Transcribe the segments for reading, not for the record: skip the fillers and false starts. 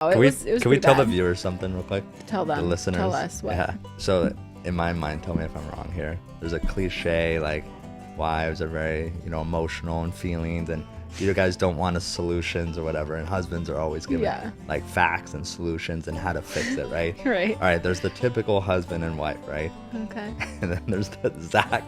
Can we tell the viewers something real quick? Tell them. The listeners. Tell us what. Yeah. So in my mind, tell me if I'm wrong here. There's a cliche like wives are very, emotional and feelings, and you guys don't want solutions or whatever, and husbands are always giving like facts and solutions and how to fix it, right? Right. All right, there's the typical husband and wife, right? Okay. And then there's the Zach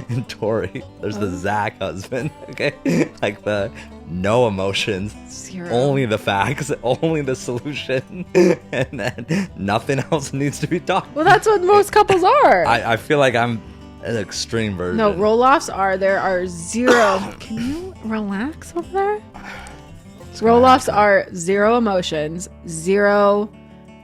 and Tori. There's the Zach husband, okay? Like the no emotions, Zero. Only the facts, only the solution, and then nothing else needs to be talked. Well, that's what most couples are. I feel like I'm an extreme version. No, Roloffs are. There are zero. Can you relax over there? Roloffs are zero emotions, zero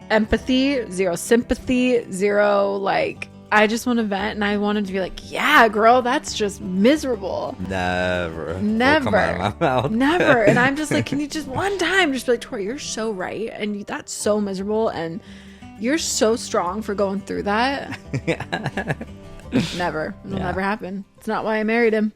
empathy, zero sympathy, zero like. I just want to vent, and I wanted to be like, yeah, girl, that's just miserable. Never. Never. Come out of my mouth. Never. And I'm just like, can you just one time just be like, Tori, you're so right, and that's so miserable, and you're so strong for going through that. Yeah. Never. It'll never happen. It's not why I married him.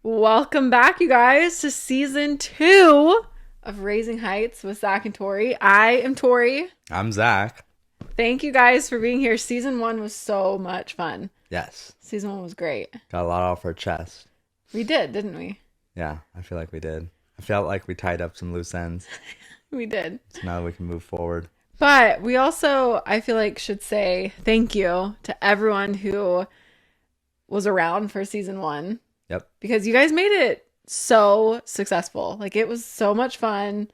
Welcome back, you guys, to season 2 of Raising Heights with Zach and Tori. I am Tori. I'm Zach. Thank you guys for being here. Season 1 was so much fun. Yes. Season 1 was great. Got a lot off our chest. We did, didn't we? Yeah, I feel like we did. I felt like we tied up some loose ends. We did. So now we can move forward. But we also, I feel like, should say thank you to everyone who was around for season 1. Yep. Because you guys made it so successful. Like, it was so much fun,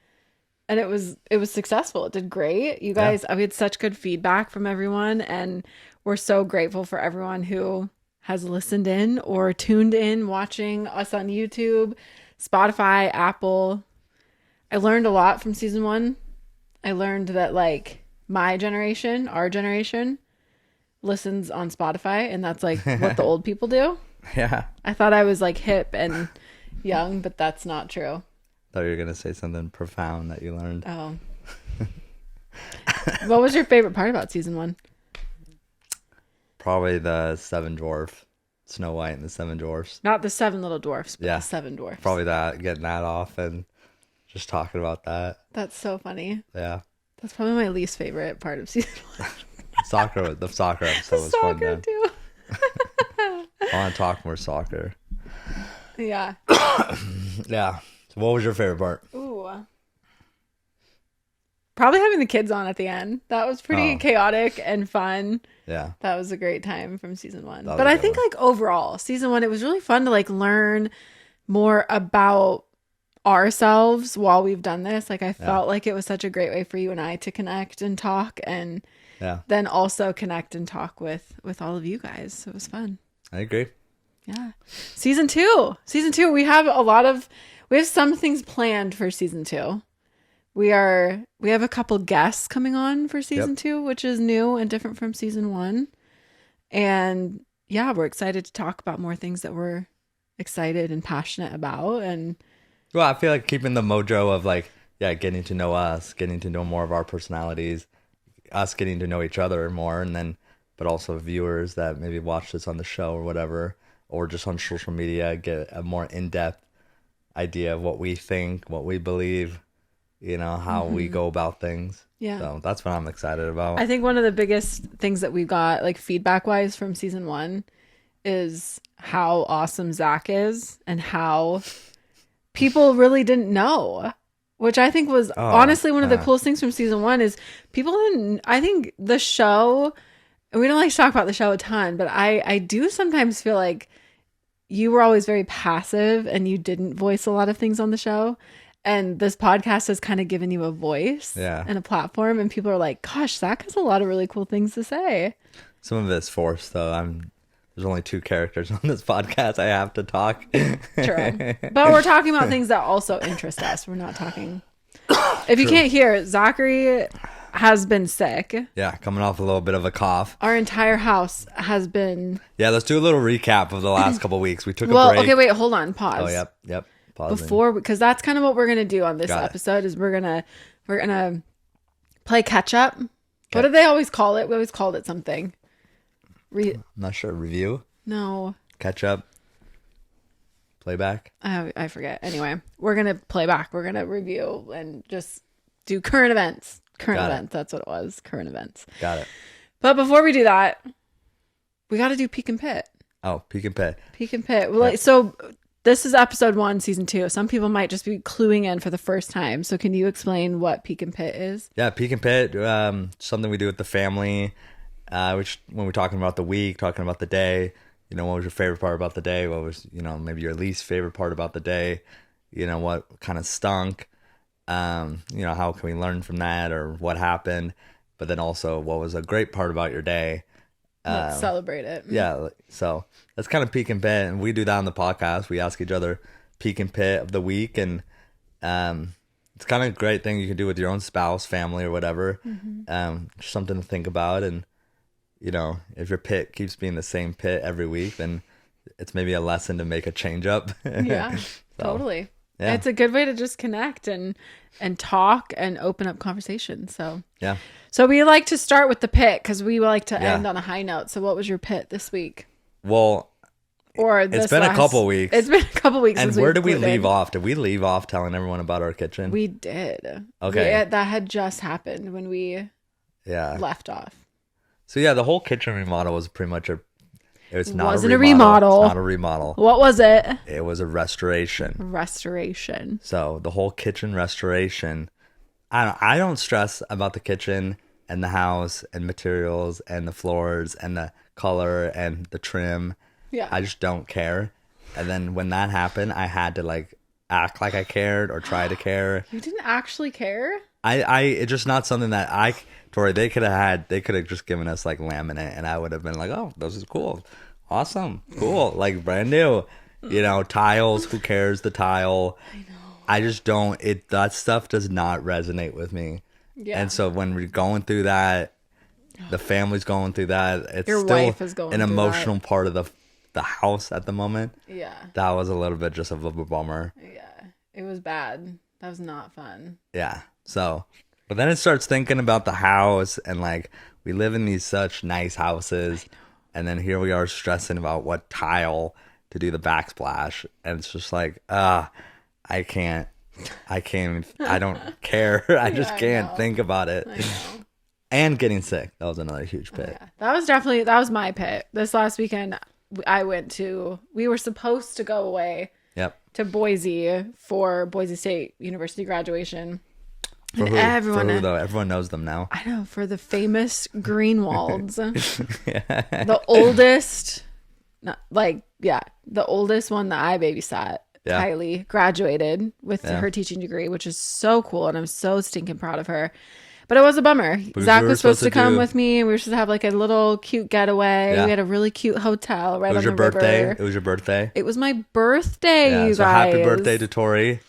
and it was successful. It did great. You guys, we had such good feedback from everyone, and we're so grateful for everyone who has listened in or tuned in, watching us on YouTube, Spotify, Apple. I learned a lot from season 1. I learned that, like, my generation, our generation, listens on Spotify, and that's like what the old people do. Yeah. I thought I was like hip and young, but that's not true. Thought you were gonna say something profound that you learned. Oh. What was your favorite part about season 1? Probably the 7 dwarf, Snow White and the 7 dwarfs. Not the 7 little dwarfs, but the 7 dwarfs. Probably that, getting that off and just talking about that. That's so funny. Yeah. That's probably my least favorite part of season 1. The soccer episode was fun. Soccer too. I want to talk more soccer. Yeah. Yeah. So what was your favorite part? Ooh. Probably having the kids on at the end. That was pretty chaotic and fun. Yeah. That was a great time from season 1. But I think like overall, season 1, it was really fun to like learn more about ourselves while we've done this. Like I felt like it was such a great way for you and I to connect and talk, and then also connect and talk with all of you guys. So it was fun. I agree. Yeah. Season 2, we have some things planned for season 2. We have a couple guests coming on for season 2, which is new and different from season 1. And yeah, we're excited to talk about more things that we're excited and passionate about. And well, I feel like keeping the mojo of like, getting to know us, getting to know more of our personalities, us getting to know each other more, and then, but also viewers that maybe watch this on the show or whatever, or just on social media, get a more in-depth idea of what we think, what we believe, how we go about things. Yeah. So that's what I'm excited about. I think one of the biggest things that we got, like feedback-wise from season 1, is how awesome Zach is and how people really didn't know, which I think was honestly one of the coolest things from season 1 is people didn't, I think the show, and we don't like to talk about the show a ton, but I do sometimes feel like you were always very passive and you didn't voice a lot of things on the show. And this podcast has kind of given you a voice and a platform, and people are like, gosh, Zach has a lot of really cool things to say. Some of it's forced though. There's only 2 characters on this podcast. I have to talk. True. But we're talking about things that also interest us. We're not talking. If you can't hear, Zachary has been sick. Yeah, coming off a little bit of a cough. Our entire house has been. Yeah, let's do a little recap of the last couple weeks. We took a break. Okay, wait, hold on. Pause. Oh, yep. Pausing. Before, because that's kind of what we're going to do on this episode is we're going to play catch up What did they always call it? We always called it something. I'm not sure. Review? No. Catch up? Playback? I forget. Anyway, we're going to play back. We're going to review and just do current events. Current events. That's what it was. Current events. Got it. But before we do that, we got to do Peek and Pit. Oh, Peek and Pit. Peek and Pit. Well, so this is episode 1, season 2. Some people might just be cluing in for the first time. So can you explain what Peek and Pit is? Yeah, Peek and Pit. Something we do with the family. Which when we're talking about the week, talking about the day, what was your favorite part about the day? What was, maybe your least favorite part about the day? What kind of stunk? How can we learn from that, or what happened? But then also, what was a great part about your day? Let's celebrate it. Yeah, so that's kind of Peek and Pit, and we do that on the podcast. We ask each other Peek and Pit of the week, and it's kind of a great thing you can do with your own spouse, family, or whatever. Just something to think about, and if your pit keeps being the same pit every week, then it's maybe a lesson to make a change up. Yeah, totally. Yeah. It's a good way to just connect and talk and open up conversation. So yeah. So we like to start with the pit because we like to end on a high note. So what was your pit this week? Well, it's been a couple weeks. It's been a couple weeks. And where did we leave off? Did we leave off telling everyone about our kitchen? We did. Okay. That had just happened when we left off. So yeah, the whole kitchen remodel was pretty much it wasn't a remodel. It's not a remodel. What was it? It was a restoration. Restoration. So the whole kitchen restoration. I don't stress about the kitchen and the house and materials and the floors and the color and the trim. Yeah. I just don't care. And then when that happened, I had to act like I cared or try to care. You didn't actually care? It's just not something that Tori, they could have just given us laminate, and I would have been like, oh, this is cool. Awesome. Cool. Brand new. Tiles, who cares, the tile. I know. I just don't, that stuff does not resonate with me. Yeah. And so when we're going through that, the family's going through that, it's Your still wife is going an through emotional part of the house at the moment. Yeah. That was a little bit just of a bummer. Yeah. It was bad. That was not fun. Yeah. So, but then it starts thinking about the house, and we live in these such nice houses, and then here we are stressing about what tile to do the backsplash, and it's just I can't, I don't care. I just can't think about it. I know. And getting sick. That was another huge pit. Yeah. That was my pit. This last weekend, we were supposed to go away to Boise for Boise State University graduation. For who? Though? Everyone knows them now. I know, for the famous Greenwalds. The oldest, the oldest one that I babysat. Yeah. Kylie graduated with her teaching degree, which is so cool, and I'm so stinking proud of her. But it was a bummer. Because Zach was supposed to come with me, and we were supposed to have a little cute getaway. Yeah. We had a really cute hotel right on the river. It was your birthday. It was your birthday. It was my birthday, you so guys. Happy birthday to Tori.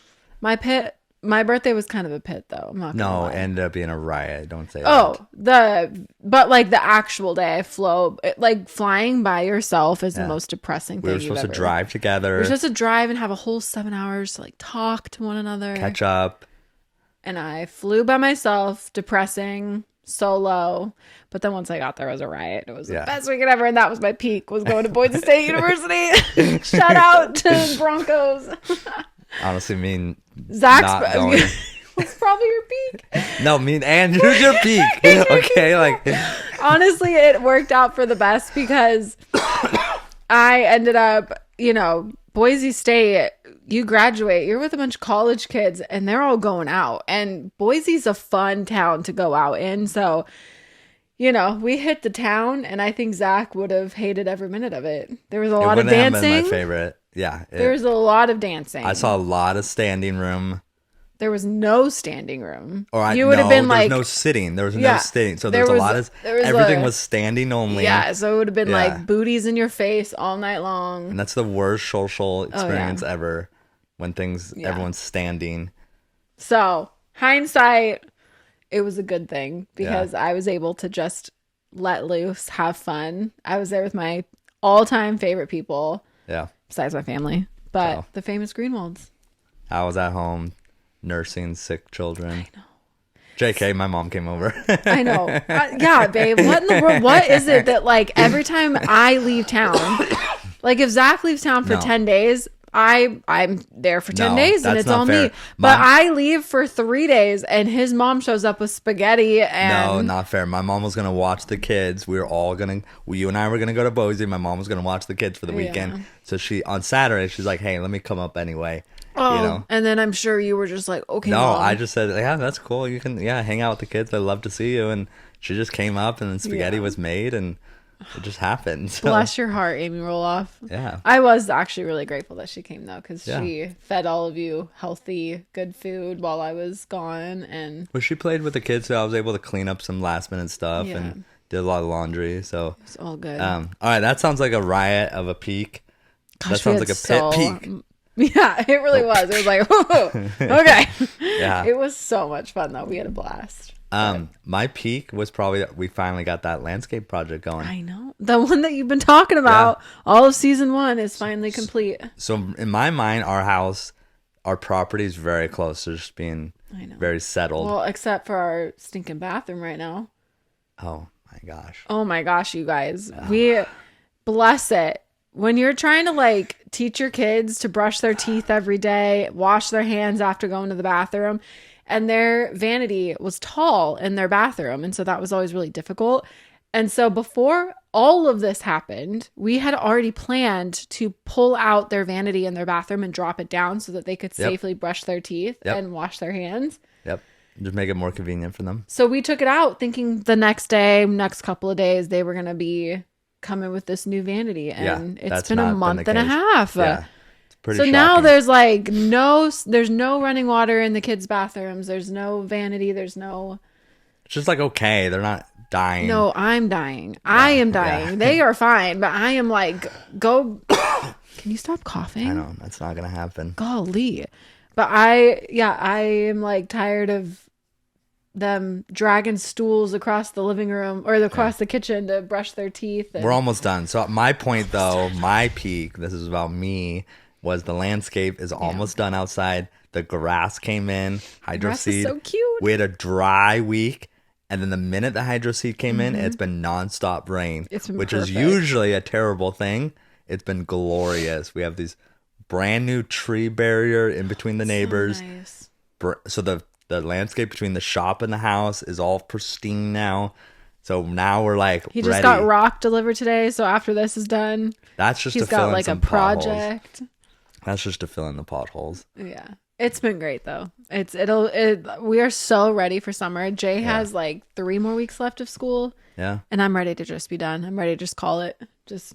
My birthday was kind of a pit, though. I'm not gonna lie. It ended up being a riot. Don't say that. But the actual day I flying by yourself is the most depressing thing. We were supposed to drive together. We were supposed to drive and have a whole 7 hours to talk to one another, catch up. And I flew by myself, depressing, solo. But then once I got there, it was a riot. It was the best weekend ever, and that was my peak. Was going to Boise State University. Shout out to Broncos. Honestly, Zach's was probably your peak. No, Andrew's your peak. Okay, honestly, it worked out for the best because I ended up, Boise State. You graduate, you're with a bunch of college kids, and they're all going out. And Boise's a fun town to go out in, so we hit the town, and I think Zach would have hated every minute of it. There was a lot of dancing. Have been my favorite. Yeah. There was a lot of dancing. I saw a lot of standing room. There was no standing room. You would have been there was no sitting. There was no sitting. So there was a lot of, everything was standing only. Yeah, so it would have been booties in your face all night long. And that's the worst social experience ever, when everyone's standing. So, hindsight, it was a good thing because I was able to just let loose, have fun. I was there with my all-time favorite people. Yeah. Besides my family. But the famous Greenwalds. I was at home nursing sick children. I know. JK, my mom came over. I know. Yeah, babe. What in the world? What is it that like every time I leave town, like if Zach leaves town for No. 10 days, I'm there for 10 No, days and that's it's not all fair. me. But Mom- I leave for 3 days and his mom shows up with spaghetti No, and not fair. My mom was gonna watch the kids. We were all gonna. You and I were gonna go to Boise. My mom was gonna watch the kids for the weekend. Yeah. So she on Saturday, she's like, "Hey, let me come up anyway." oh, You know. and then I'm sure you were just like, okay, No, Mom. I just said, "Yeah, that's cool. You can, yeah, hang out with the kids. I'd love to see you." And she just came up, and then spaghetti Yeah. was made, and it just happened. So, Bless your heart, Amy Roloff. yeah. I was actually really grateful that she came though, because Yeah. she fed all of you healthy, good food while I was gone, and Well, she played with the kids, so I was able to clean up some last minute stuff Yeah. and did a lot of laundry. So, it's all good. all right, that sounds like a riot of a peak. Gosh, That we sounds had like a pit peak. Yeah, it really was. It was like, oh, okay. Yeah. It was so much fun though. We had a blast. My peak was probably that we finally got that landscape project going. I know. The one that you've been talking about all of season 1 is finally complete. So in my mind, our house, our property is very close to just being I know. very settled. Well, except for our stinking bathroom right now. Oh my gosh. Oh my gosh, you guys. We bless it. When you're trying to like teach your kids to brush their teeth every day, wash their hands after going to the bathroom, and their vanity was tall in their bathroom, and so that was always really difficult. And so before all of this happened, we had already planned to pull out their vanity in their bathroom and drop it down so that they could Yep. safely brush their teeth Yep. and wash their hands. Yep. Just make it more convenient for them. So we took it out thinking the next day, next couple of days, they were going to be coming with this new vanity. And it's that's been not a been month the and a case. half. Yeah. It's pretty So shocking. now there's like there's no running water in the kids' bathrooms. There's no vanity. There's no, It's just like, okay, they're not dying. no, I'm dying. I am dying. yeah. They are fine. But I am like, go, can you stop coughing? I know. That's not going to happen. Golly. But I am like tired of them dragging stools across the living room or across the kitchen to brush their teeth. And We're almost done. So my point, though, my peak, this is about me, was the landscape is almost done outside. The grass came in, hydro grass is seed. so cute. We had a dry week. And then the minute the hydro seed came in, it's been nonstop rain, It's been which is perfect. usually a terrible thing. It's been glorious. We have these brand new tree barrier in between the neighbors. So nice. So the landscape between the shop and the house is all pristine now. So now we're like He just ready. got rock delivered today, so after this is done, That's just he's to fill got in like a some potholes. project. That's just to fill in the potholes. Yeah. It's been great though. We are so ready for summer. Jay has like 3 more weeks left of school, Yeah. and I'm ready to just be done. I'm ready to just call it. Just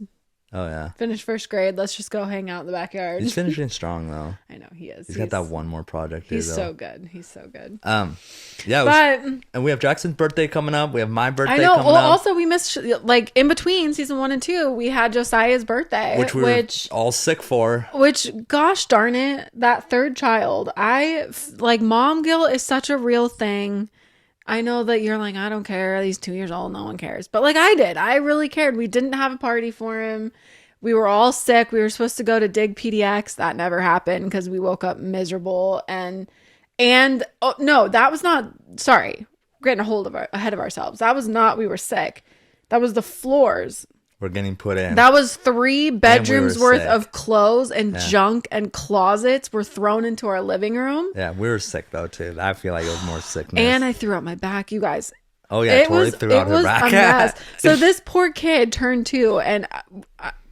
Oh yeah. finish first grade. Let's just go hang out in the backyard. He's finishing strong though. I know he is. He's got that one more project. He's though. so good. He's so good. Yeah. But and we have Jackson's birthday coming up. We have my birthday I know. coming Well, up. also we missed like in between season 1 and 2, we had Josiah's birthday, which we were all sick for. which gosh darn it, that third child. Like mom guilt is such a real thing. I know that you're like, I don't care. He's 2 years old. No one cares. But like I did. I really cared. We didn't have a party for him. We were all sick. We were supposed to go to Dig PDX. That never happened because we woke up miserable. And oh no, that was not. Sorry, we're getting ahead of ourselves. That was not. We were sick. That was the floors. We're getting put in. That was 3 bedrooms worth sick. of clothes and junk and closets were thrown into our living room. Yeah, we were sick though too. I feel like it was more sickness. And I threw out my back, you guys. oh yeah, Tori threw out her a back. mess. So this poor kid turned 2, and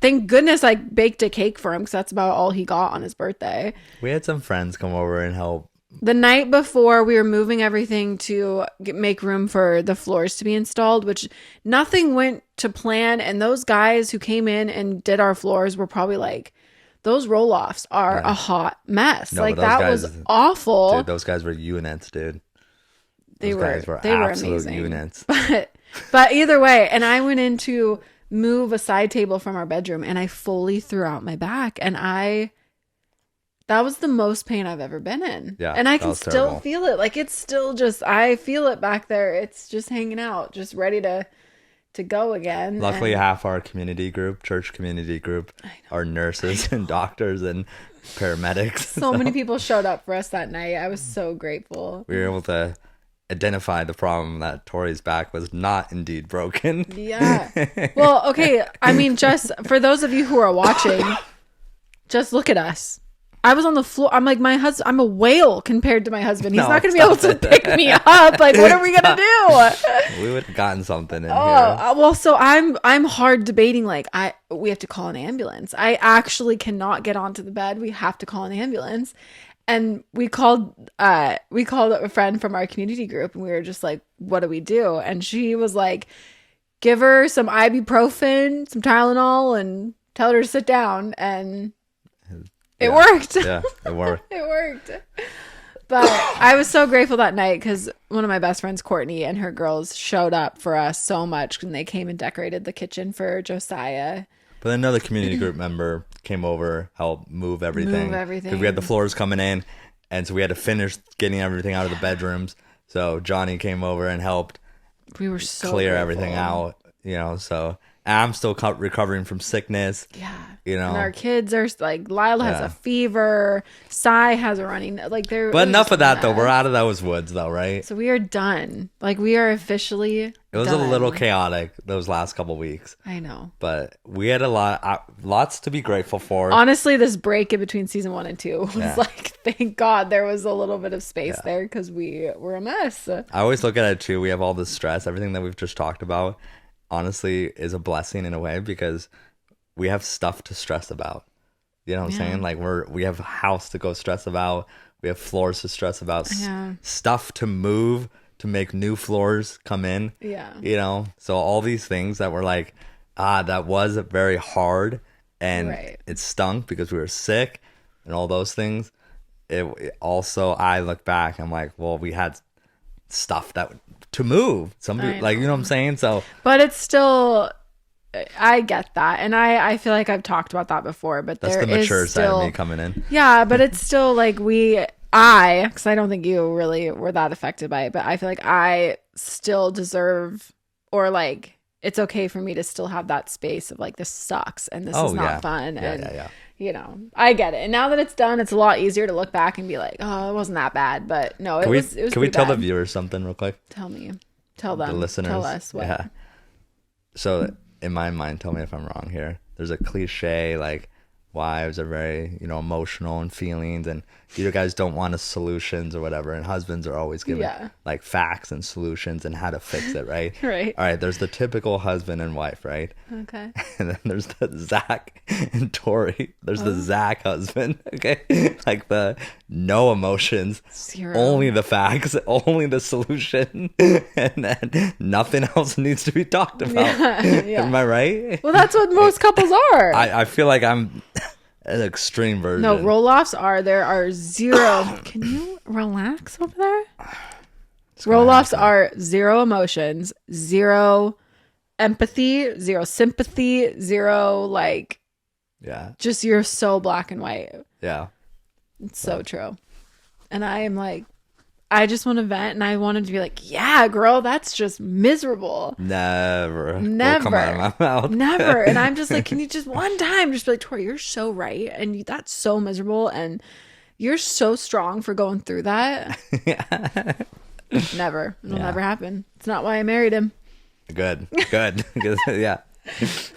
thank goodness I baked a cake for him because that's about all he got on his birthday. We had some friends come over and help. The night before, we were moving everything to make room for the floors to be installed, which nothing went to plan. And those guys who came in and did our floors were probably like, those roll-offs are a hot mess. No, like but those that guys- was awful. Dude, those guys were units, dude. They Those guys were they were absolute amazing. units. But either way, and I went in to move a side table from our bedroom, and I fully threw out my back, and that was the most pain I've ever been in. Yeah, and I that can was still terrible. feel it. Like it's still just, I feel it back there. It's just hanging out, just ready to go again. Luckily, And half our community group, church community group, are nurses and doctors and paramedics. so many people showed up for us that night. I was so grateful. We were able to identify the problem that Tori's back was not indeed broken. Yeah. Well, okay. I mean, just for those of you who are watching, just look at us. I was on the floor. I'm like, my husband, I'm a whale compared to my husband. He's No, not going to be able to pick me up. Like, what are we going to do? We would have gotten something in here. Well, so I'm hard debating. Like, we have to call an ambulance. I actually cannot get onto the bed. We have to call an ambulance. And we called a friend from our community group, and we were just like, what do we do? And she was like, give her some ibuprofen, some Tylenol, and tell her to sit down. And it worked. Yeah, it worked. It worked. But I was so grateful that night because one of my best friends, Courtney, and her girls showed up for us so much when they came and decorated the kitchen for Josiah. But another community group member came over, helped move everything. Because we had the floors coming in, and so we had to finish getting everything out of the bedrooms. So Johnny came over and helped we were so clear grateful. everything out, so I'm still recovering from sickness. Yeah. And our kids are like, Lila has a fever, Sai has a running, like they're. But enough of that, though. We're out of those woods, though, right? So we are done. Like, we are officially It was done. a little chaotic those last couple weeks. I know. But we had lots to be grateful for. Honestly, this break in between season 1 and 2 was like, thank God there was a little bit of space there because we were a mess. I always look at it, too. We have all this stress. Everything that we've just talked about, honestly, is a blessing in a way because we have stuff to stress about. You know what I'm saying? Like we have a house to go stress about. We have floors to stress about. Stuff to move to make new floors come in. Yeah. So all these things that were like, that was very hard and it stunk because we were sick and all those things. It also, I look back, I'm like, well, we had stuff to move. Somebody, like, you know what I'm saying? So, but it's still, I get that, and I feel like I've talked about that before. But that's there the mature is still, side of me coming in. Yeah, but it's still like because I don't think you really were that affected by it, but I feel like I still deserve, or like it's okay for me to still have that space of like, this sucks and this is not fun. Yeah. I get it. And now that it's done, it's a lot easier to look back and be like, oh, it wasn't that bad. But no, it was. Can we tell the viewers something real quick? Tell them, the listeners. Tell us what. Yeah. So in my mind, tell me if I'm wrong here. There's a cliche like wives are very, emotional and feelings, and you guys don't want solutions or whatever, and husbands are always given like facts and solutions and how to fix it, right? Right. All right, there's the typical husband and wife, right? Okay. And then there's the Zach and Tori. There's the Zach husband, okay? Like the no emotions, Zero. Only the facts, only the solution, and then nothing else needs to be talked about. Yeah. Am I right? Well, that's what most couples are. I feel like I'm an extreme version. No, Roloffs there are zero. Can you relax over there? Roloffs are zero emotions, zero empathy, zero sympathy, zero like. Yeah. Just you're so black and white. Yeah. It's so true. And I am like, I just want to vent, and I wanted to be like, yeah, girl, that's just miserable. Never will come out of my mouth. Never. And I'm just like, can you just one time just be like, Tori, you're so right, and that's so miserable, and you're so strong for going through that. Never. It'll never happen. It's not why I married him. Good. Yeah.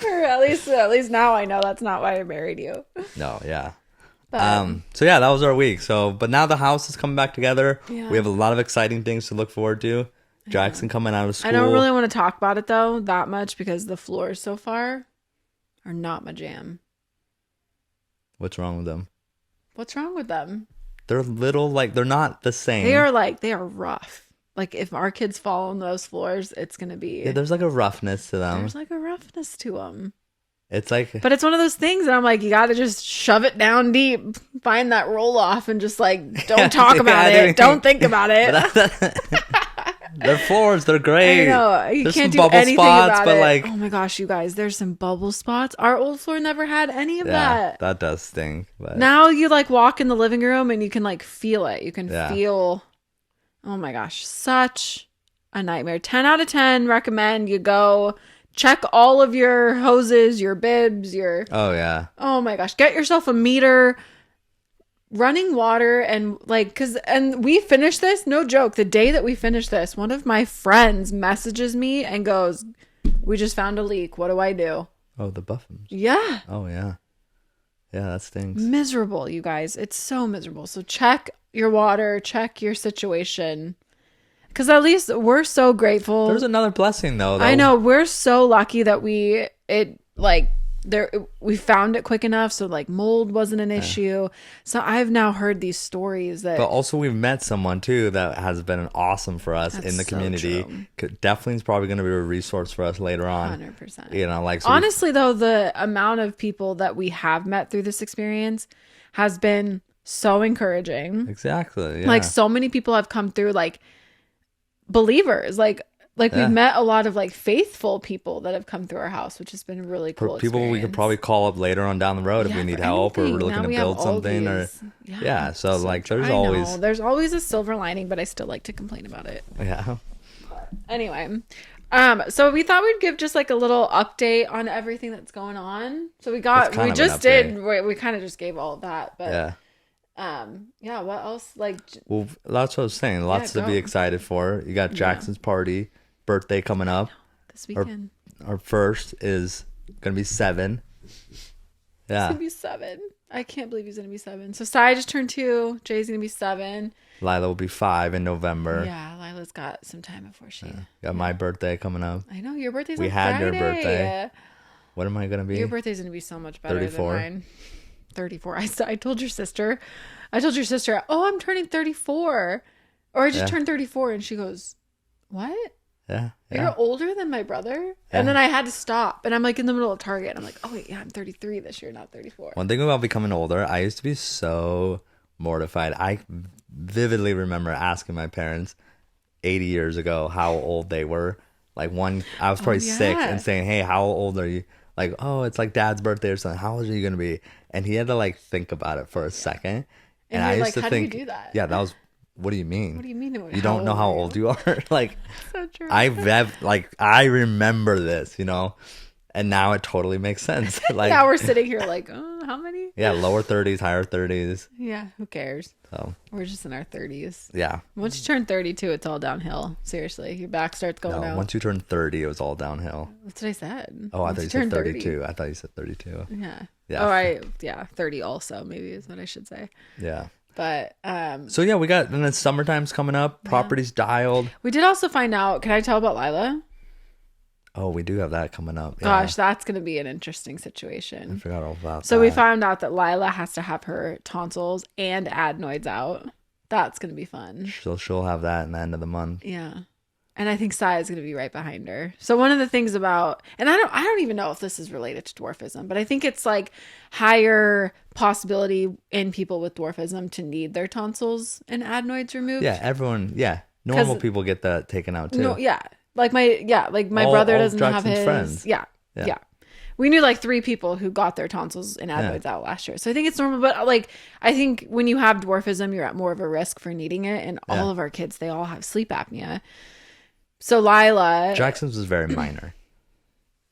Or at least now I know that's not why I married you. No, yeah. So yeah, that was our week. But now the house is coming back together. Yeah. We have a lot of exciting things to look forward to. Jackson coming out of school. I don't really want to talk about it though that much because the floors so far are not my jam. What's wrong with them? What's wrong with them? They're little, like they're not the same. They are rough. Like if our kids fall on those floors, it's gonna be. Yeah, there's like a roughness to them. There's like a roughness to them. It's like, but it's one of those things that I'm like, you got to just shove it down deep, find that roll off, and just like don't talk about it, don't think about it. Their floors, they're great. I know you there's can't some do bubble anything spots, about but it. like, oh my gosh, you guys, there's some bubble spots. Our old floor never had any of that. That does stink. But now you like walk in the living room and you can like feel it. You can feel. Oh my gosh, such a nightmare. 10 out of 10. Recommend you go. Check all of your hoses, your bibs, Oh, yeah. Oh, my gosh. Get yourself a meter. running water and like, and we finished this, no joke. The day that we finished this, one of my friends messages me and goes, "We just found a leak. What do I do?" Oh, the Buffins. Yeah. Oh, yeah. Yeah, that stinks. Miserable, you guys. It's so miserable. So check your water, check your situation. Because at least we're so grateful. There's another blessing, though. I know. We're so lucky that we found it quick enough, so like mold wasn't an issue. So I've now heard these stories that, but also we've met someone too that has been awesome for us in the so community. Definitely is probably going to be a resource for us later on. 100%. You know, like so honestly though, the amount of people that we have met through this experience has been so encouraging. Exactly. Yeah. Like so many people have come through, like believers, like we've met a lot of like faithful people that have come through our house, which has been a really cool people experience. we could probably call up later on down the road if we need help or we're looking to build something or so like there's always a silver lining, but I still like to complain about it. Yeah. Anyway, so we thought we'd give just like a little update on everything that's going on. So we kind of just gave all of that, but what else? Like, well, that's what I was saying. Lots to be excited for. You got Jackson's birthday coming up this weekend. Our first is gonna be 7. Yeah, he's gonna be 7. I can't believe he's gonna be 7. So Sai just turned 2. Jay's gonna be 7. Lila will be 5 in November. Yeah, Lila's got some time before she. Got my birthday coming up. I know your birthday's. We on had Friday. your birthday. What am I gonna be? Your birthday's gonna be so much better 34. than mine. 34. I told your sister, oh, I'm turning 34, or I just turned 34, and she goes, what? Yeah. You're older than my brother. And then I had to stop, and I'm like in the middle of Target, and I'm like, oh wait, yeah, I'm 33 this year, not 34. One thing about becoming older, I used to be so mortified. I vividly remember asking my parents 80 years ago how old they were. Like I was probably 6 and saying, hey, how old are you? Like, oh, it's like Dad's birthday or something. How old are you gonna be? And he had to like think about it for a second. And I used to think, do you do that? Yeah, that was. What do you mean? What do you mean? You don't know how old you are? Like, so true. I remember this, you know, and now it totally makes sense. Like now we're sitting here like, oh, how many? Yeah, lower 30s, higher 30s. Yeah, who cares? So we're just in our 30s. Yeah. Once you turn 32, it's all downhill. Seriously, your back starts going out. Once you turn 30, it was all downhill. That's what I said. Oh, I thought you said 32. I thought you said 32. Yeah. Yeah. 30 also maybe is what I should say. Yeah. But so yeah, we got, and then summertime's coming up. Property's dialed. We did also find out. Can I tell about Lila? Oh, we do have that coming up. Gosh, that's going to be an interesting situation. I forgot all about that. So we found out that Lila has to have her tonsils and adenoids out. That's going to be fun. So she'll have that in the end of the month. Yeah. And I think Sai is going to be right behind her. So one of the things about, and I don't even know if this is related to dwarfism, but I think it's like higher possibility in people with dwarfism to need their tonsils and adenoids removed. Yeah, everyone. Yeah, normal people get that taken out too. No, yeah, like my brother doesn't have his. Friends. Yeah. We knew like 3 people who got their tonsils and adenoids out last year. So I think it's normal. But like, I think when you have dwarfism, you're at more of a risk for needing it. And all of our kids, they all have sleep apnea. So Lila. Jackson's was very minor.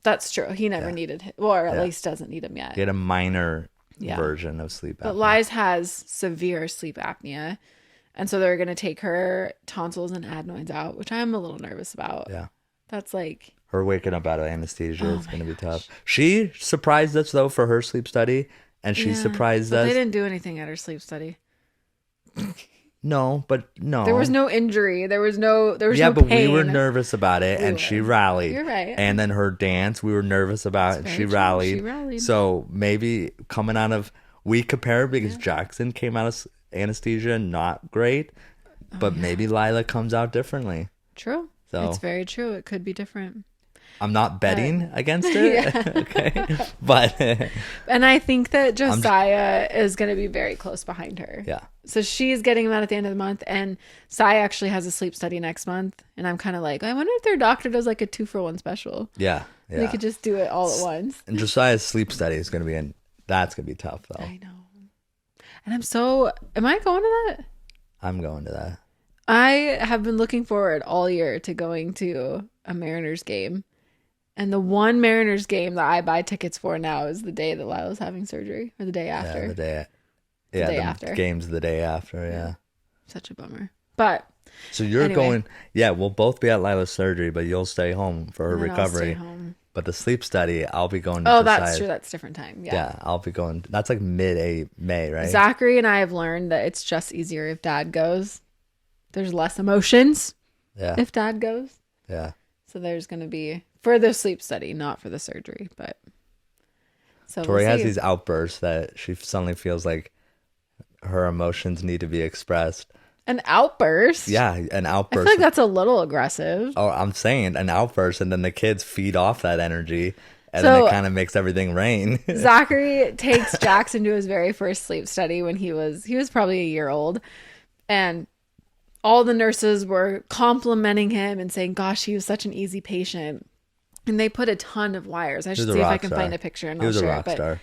That's true. He never needed it. Or at least doesn't need him yet. He had a minor version of sleep apnea. But Liz has severe sleep apnea. And so they're going to take her tonsils and adenoids out, which I'm a little nervous about. Yeah. That's like. Her waking up out of anesthesia is going to be tough. She surprised us, though, for her sleep study. And she surprised us. They didn't do anything at her sleep study. No. There was no injury. There was no pain. Yeah, but we were nervous about it, and she rallied. You're right. And then her dance, we were nervous about, and she rallied. So maybe coming out of, we compared because Jackson came out of anesthesia not great, but maybe Lila comes out differently. True. So it's very true. It could be different. I'm not betting against it. Okay. But and I think that Josiah is going to be very close behind her. Yeah. So she's getting him out at the end of the month, and Sai actually has a sleep study next month. And I'm kind of like, I wonder if their doctor does like a 2-for-1 special. Yeah. They could just do it all at once. And Josiah's sleep study is going to be that's going to be tough though. I know. And am I going to that? I'm going to that. I have been looking forward all year to going to a Mariners game. And the one Mariners game that I buy tickets for now is the day that Lila's having surgery, or the day after. Yeah, the day. the day the after. game's the day after. Yeah. Such a bummer. But So you're anyway. going. Yeah, we'll both be at Lila's surgery, but you'll stay home for her And then I'll stay recovery. home. But the sleep study, I'll be going to Oh, decide. that's true. That's different time. Yeah. Yeah, I'll be going. That's like mid-May, right? Zachary and I have learned that it's just easier if dad goes. There's less emotions Yeah. if dad goes. Yeah. So there's going to be for the sleep study, not for the surgery, but so Tori we'll has see. these outbursts that she suddenly feels like her emotions need to be expressed. An outburst. Yeah, an I outburst. feel like that's a little aggressive. Oh, I'm saying an outburst, and then the kids feed off that energy, and So- then it kind of makes everything rain. Zachary takes Jackson to his very first sleep study when he was probably a year old, and all the nurses were complimenting him and saying, "Gosh, he was such an easy patient." And they put a ton of wires. I should see if I can find a picture and He I'll was a share rock it. But star.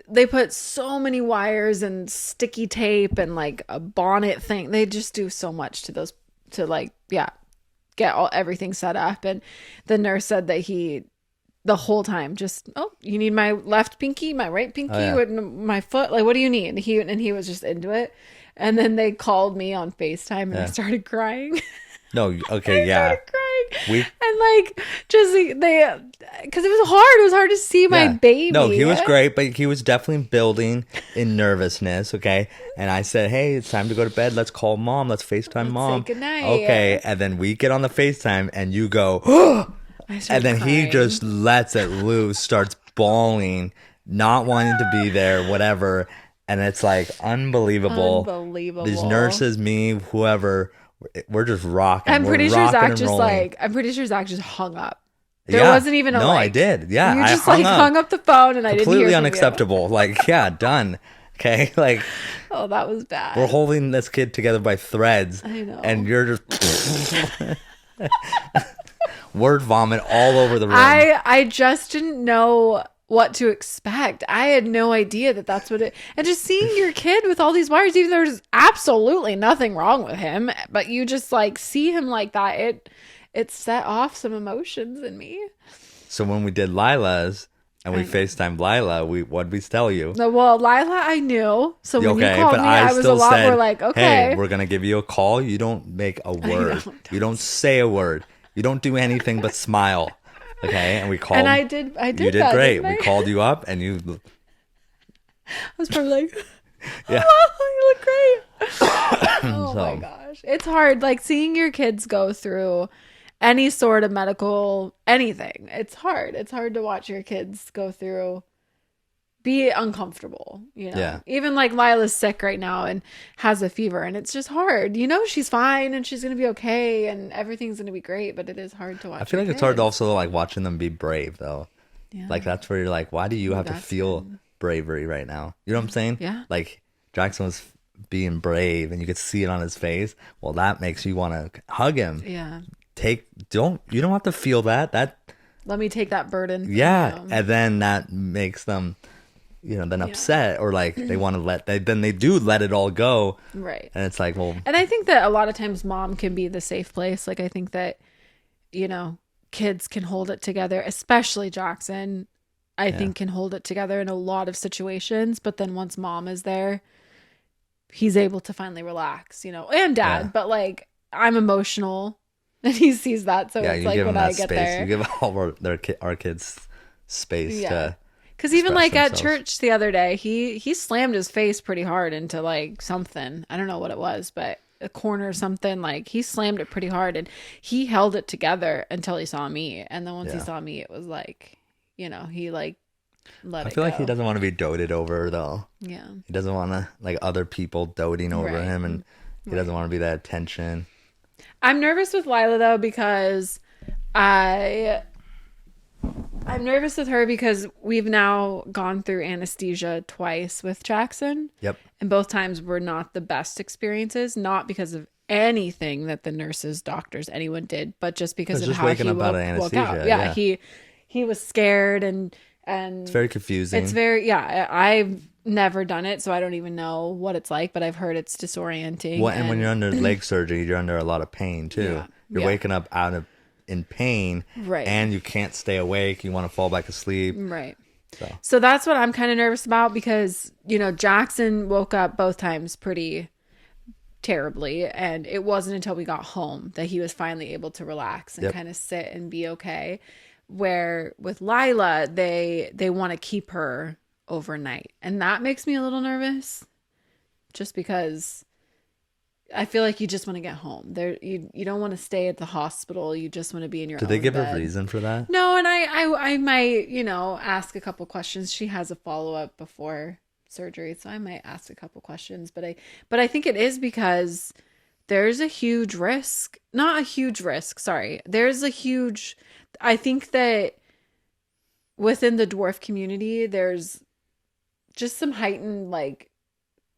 they put so many wires and sticky tape and like a bonnet thing. They just do so much to those to like get everything set up. And the nurse said that he the whole time just, "Oh, you need my left pinky, my right pinky, my foot, like what do you need?" And he was just into it. And then they called me on FaceTime and I started crying. No, okay, yeah. Crying. And like just they because it was hard. It was hard to see my baby. No, he was great, but he was definitely building in nervousness, okay? And I said, "Hey, it's time to go to bed. Let's call mom. Let's FaceTime mom." Say goodnight. Okay, and then we get on the FaceTime and you go, I started and then he crying. just lets it loose, starts bawling, not wanting to be there, whatever. And it's like unbelievable. Unbelievable. These nurses, me, whoever, we're just rocking. I'm pretty We're sure rocking Zach and just rolling. I'm pretty sure Zach just hung up. There Yeah. wasn't even a No, I did. Yeah, You I just hung up. hung up the phone and I didn't hear Completely from you. unacceptable. Like, yeah, done. Okay, like Oh, that was bad. we're holding this kid together by threads. I know. And you're just word vomit all over the room. I just didn't know what to expect. I had no idea that that's what it. And just seeing your kid with all these wires, even though there's absolutely nothing wrong with him, but you just like see him like that, it set off some emotions in me. So when we did Lila's and we FaceTimed Lila, what'd we tell you? No, well, Lila, I knew. So when you Okay, called but me, I I was a still lot said, more like, okay. "Hey, we're gonna give you a call. You don't make a word. You don't say a word. You don't do anything but smile." Okay, and we called. And I did. You did that, great. didn't I? We called you up, and you. I was probably like, Yeah. "Oh, you look great." Oh my So- gosh, it's hard. Like seeing your kids go through any sort of medical anything. It's hard. It's hard to watch your kids go through. Be uncomfortable, you know. Yeah. Even like Lila's sick right now and has a fever, and it's just hard. You know, she's fine and she's gonna be okay and everything's gonna be great, but it is hard to watch. I feel your like it's hard to kids. also like watching them be brave though. Yeah. Like that's where you're like, why do you have to That's feel good. bravery right now? You know what I'm saying? Yeah. Like Jackson was being brave, and you could see it on his face. Well, that makes you want to hug him. Yeah. You don't have to feel that. Let me take that burden. from Yeah, you. and then that makes them, then upset or like they want to then they do let it all go, Right. and it's like, well, And I think that a lot of times mom can be the safe place. Like I think that, kids can hold it together, especially Jackson, I think can hold it together in a lot of situations. But then once mom is there, he's able to finally relax, and dad. Yeah. But like I'm emotional and he sees that. So yeah, it's you like give them when I that get space. there. You give all our kids space Yeah. to. Because even like express at themselves. church the other day, he slammed his face pretty hard into like something. I don't know what it was, but a corner or something. Like he slammed it pretty hard and he held it together until he saw me. And then once he Yeah. saw me, it was like, he like let I it feel like go. he doesn't want to be doted over though. Yeah. He doesn't want to like other people doting over Right. him, and he doesn't want to be that attention. I'm nervous with Lila though because I'm nervous with her because we've now gone through anesthesia twice with Jackson. Yep. And both times were not the best experiences, not because of anything that the nurses, doctors, anyone did, but just because It's of just how waking he up out of woke out. anesthesia, Yeah, yeah. he was scared and It's very confusing. it's very I've never done it, so I don't even know what it's like, but I've heard it's disorienting. Well, and when you're under leg surgery, you're under a lot of pain too. Yeah. You're Yeah. waking up in pain, Right. And you can't stay awake. You want to fall back asleep. right. So that's what I'm kind of nervous about because, Jackson woke up both times pretty terribly. And it wasn't until we got home that he was finally able to relax and kind of sit and be okay. Where with Lila, they want to keep her overnight. And that makes me a little nervous just because I feel like you just want to get home. You don't want to stay at the hospital. You just want to be in your own Did they give bed. a reason for that? No, and I might, ask a couple questions. She has a follow-up before surgery, so I might ask a couple questions. But I think it is because there's a huge risk. Not a huge risk, sorry. I think that within the dwarf community, there's just some heightened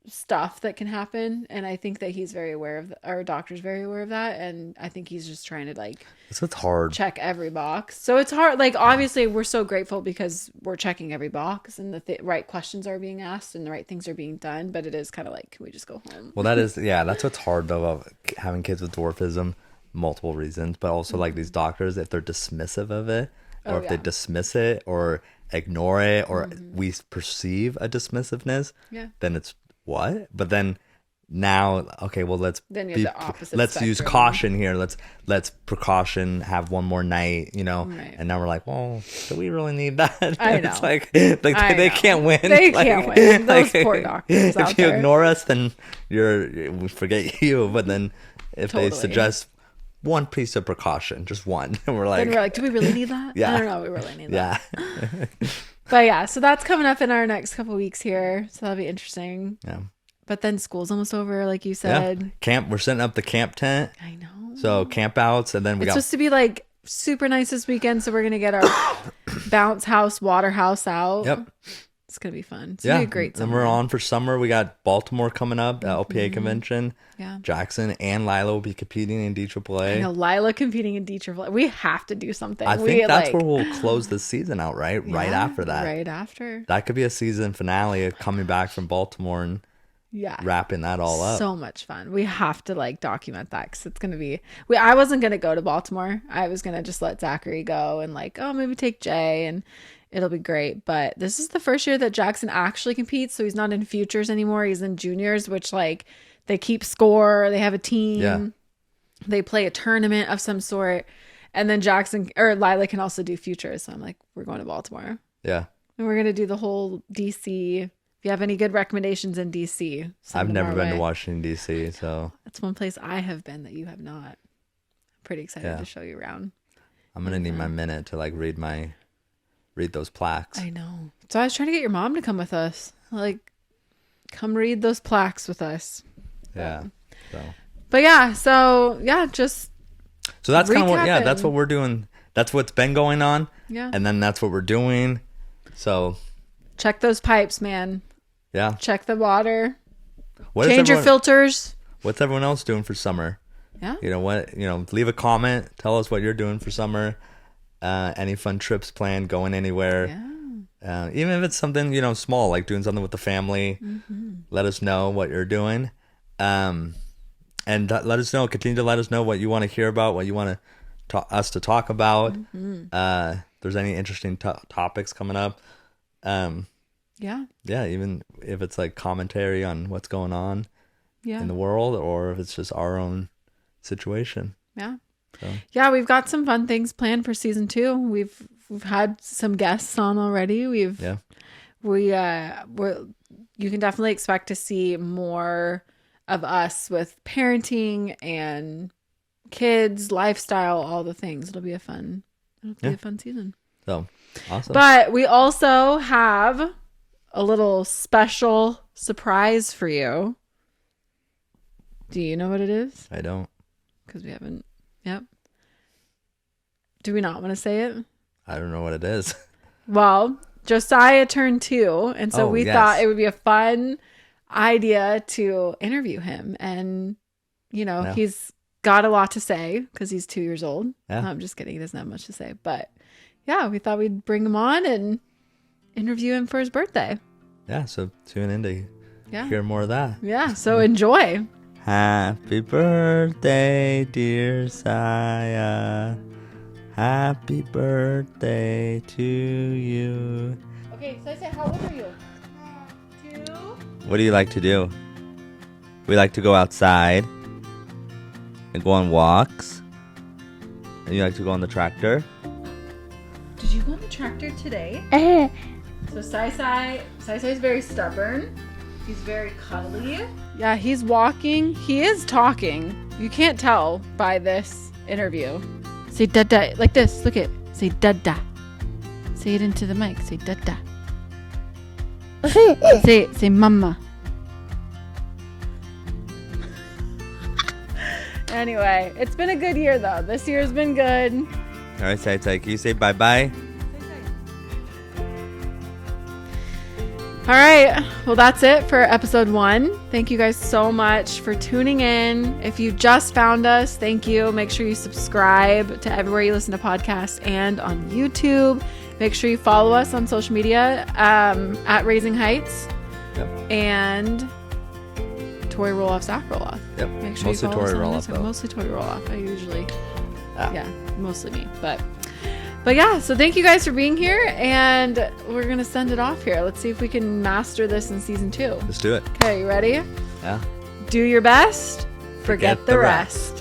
stuff that can happen, and I think that he's very aware of our doctor's very aware of that, and I think he's just trying to So it's hard. check every box. So it's hard. Obviously we're so grateful because we're checking every box and the right questions are being asked and the right things are being done, but it is kind of can we just go home? Well, that's what's hard though about having kids with dwarfism, multiple reasons, but also these doctors, if they're dismissive of it, or if they dismiss it or ignore it, or we perceive a dismissiveness, then it's what? But then now, okay, well, let's the opposite let's use spectrum. caution here. Let's precaution, have one more night, Right. And now we're like, well, do we really need that? I know. It's they can't win. They can't win. Those poor doctors out If you there. ignore us, then we forget you. But then if they Totally. suggest one piece of precaution, just one, and we're Then we're like, do we really need that? Yeah. I don't know. We really need that. yeah, But yeah, so that's coming up in our next couple weeks here. So that'll be interesting. yeah. But then school's almost over, like you Yeah. said. Camp. We're setting up the camp tent. I know. So camp outs, and then we It's got supposed to be super nice this weekend. So we're going to get our bounce house, water house out. Yep. It's going to be fun. It's going to be a great Then summer. we're on for summer. We got Baltimore coming up, the LPA convention. Yeah. Jackson and Lila will be competing in DAAA. I know Lila competing in DAAA. We have to do something. I think that's where we'll close the season out, right? Right Yeah, after that. Right after. That could be a season finale of coming back from Baltimore and Yeah. wrapping that all up. So much fun. We have to document that because it's going to be. I wasn't going to go to Baltimore. I was going to just let Zachary go and maybe take Jay and it'll be great. But this is the first year that Jackson actually competes. So he's not in futures anymore. He's in juniors, which they keep score. They have a team. Yeah. They play a tournament of some sort. And then Jackson or Lila can also do futures. So I'm like, we're going to Baltimore. Yeah. And we're going to do the whole DC. If you have any good recommendations in DC, I've never been to way. Washington, D.C., so That's one place I have been that you have not. I'm pretty excited Yeah. to show you around. I'm going to need my minute to read those plaques. I know. So I was trying to get your mom to come with us. Come read those plaques with us. Yeah. But yeah, so just So that's kind of recapping. that's what we're doing. That's what's been going on. Yeah. And then that's what we're doing. So, check those pipes, man. yeah. Check the water. What is Change your everyone- filters. What's everyone else doing for summer? Yeah. Leave a comment. Tell us what you're doing for summer. Any fun trips planned, going anywhere. Yeah. Even if it's something, small, like doing something with the family. Let us know what you're doing. And let us know, continue to let us know what you want to hear about, what you want us to talk about. If there's any interesting topics coming up. Yeah. Yeah, even if it's commentary on what's going on Yeah. in the world, or if it's just our own situation. Yeah. So. Yeah, we've got some fun things planned for season 2. We've had some guests on already. You can definitely expect to see more of us with parenting and kids, lifestyle, all the things. It'll be a fun season. So, awesome. But we also have a little special surprise for you. Do you know what it is? I don't. Because we haven't. Yep. Do we not want to say it? I don't know what it is. Well, Josiah turned 2, and so we yes. thought it would be a fun idea to interview him. And, he's got a lot to say because he's 2 years old. Yeah. No, I'm just kidding. He doesn't have much to say. But yeah, we thought we'd bring him on and interview him for his birthday. Yeah, so tune in to Yeah. hear more of that. Yeah. So enjoy. Happy birthday, dear Saya. Happy birthday to you. Okay. Okay, so I said, how old are you? 2. What do you like to do? We like to go outside and go on walks. And you like to go on the tractor? Did you go on the tractor today? So Sai is very stubborn. He's very cuddly. Yeah, he's walking. He is talking. You can't tell by this interview. Say dada like this. Look it. Say dada. Say it into the mic. Say dada. Say mama. Anyway, it's been a good year though. This year's been good. All right, Sai, can you say bye-bye? All right. Well, that's it for episode 1. Thank you guys so much for tuning in. If you just found us, thank you. Make sure you subscribe to everywhere you listen to podcasts and on YouTube. Make sure you follow us on social media at Raising Heights. Yep. And Tori Roloff, Zach Roloff. Yep. Make sure Mostly you follow Tori us on Roloff, Instagram. though. Mostly Tori Roloff. I usually, yeah, mostly me. But yeah, so thank you guys for being here, and we're gonna send it off here. Let's see if we can master this in season 2. Let's do it. Okay, you ready? Yeah. Do your best. Forget the rest.